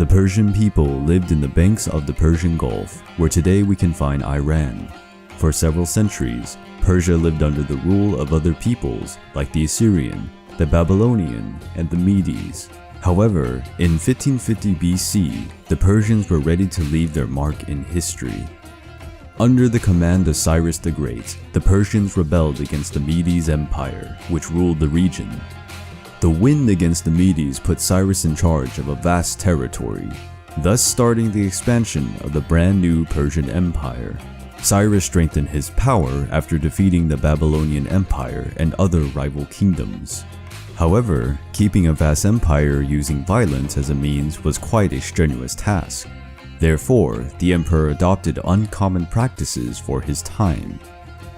The Persian people lived in the banks of the Persian Gulf, where today we can find Iran. For several centuries, Persia lived under the rule of other peoples like the Assyrian, the Babylonian, and the Medes. However, in 1550 BC, the Persians were ready to leave their mark in history. Under the command of Cyrus the Great, the Persians rebelled against the Medes Empire, which ruled the region. The win against the Medes put Cyrus in charge of a vast territory, thus starting the expansion of the brand new Persian Empire. Cyrus strengthened his power after defeating the Babylonian Empire and other rival kingdoms. However, keeping a vast empire using violence as a means was quite a strenuous task. Therefore, the emperor adopted uncommon practices for his time.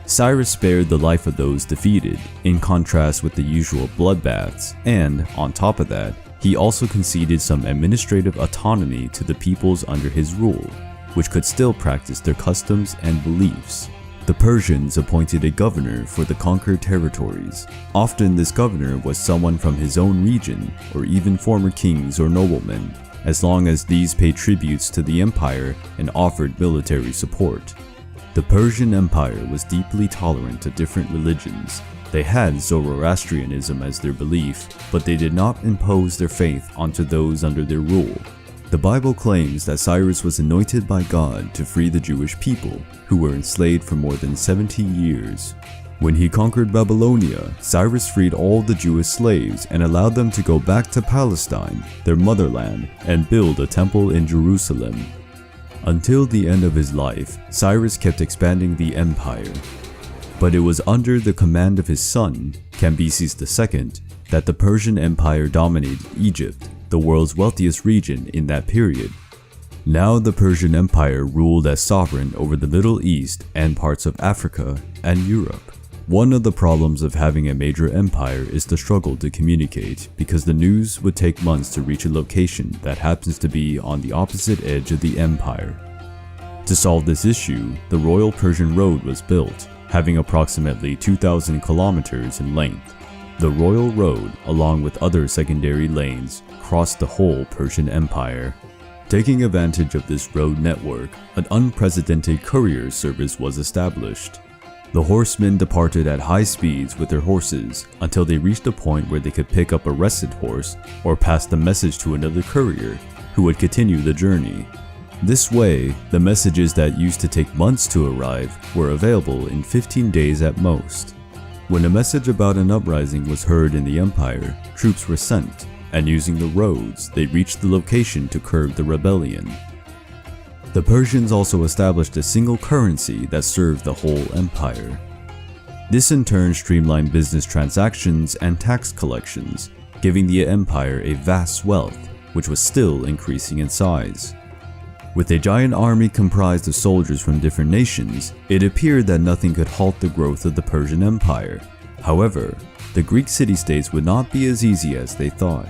Cyrus spared the life of those defeated, in contrast with the usual bloodbaths, and, on top of that, he also conceded some administrative autonomy to the peoples under his rule, which could still practice their customs and beliefs. The Persians appointed a governor for the conquered territories. Often this governor was someone from his own region, or even former kings or noblemen, as long as these paid tributes to the empire and offered military support. The Persian Empire was deeply tolerant of different religions. They had Zoroastrianism as their belief, but they did not impose their faith onto those under their rule. The Bible claims that Cyrus was anointed by God to free the Jewish people, who were enslaved for more than 70 years. When he conquered Babylonia, Cyrus freed all the Jewish slaves and allowed them to go back to Palestine, their motherland, and build a temple in Jerusalem. Until the end of his life, Cyrus kept expanding the empire. But it was under the command of his son, Cambyses II, that the Persian Empire dominated Egypt, the world's wealthiest region in that period. Now the Persian Empire ruled as sovereign over the Middle East and parts of Africa and Europe. One of the problems of having a major empire is the struggle to communicate, because the news would take months to reach a location that happens to be on the opposite edge of the empire. To solve this issue, the Royal Persian Road was built, having approximately 2,000 kilometers in length. The Royal Road, along with other secondary lanes, crossed the whole Persian Empire. Taking advantage of this road network, an unprecedented courier service was established. The horsemen departed at high speeds with their horses until they reached a point where they could pick up a rested horse or pass the message to another courier, who would continue the journey. This way, the messages that used to take months to arrive were available in 15 days at most. When a message about an uprising was heard in the empire, troops were sent, and using the roads, they reached the location to curb the rebellion. The Persians also established a single currency that served the whole empire. This in turn streamlined business transactions and tax collections, giving the empire a vast wealth, which was still increasing in size. With a giant army comprised of soldiers from different nations, it appeared that nothing could halt the growth of the Persian Empire. However, the Greek city-states would not be as easy as they thought.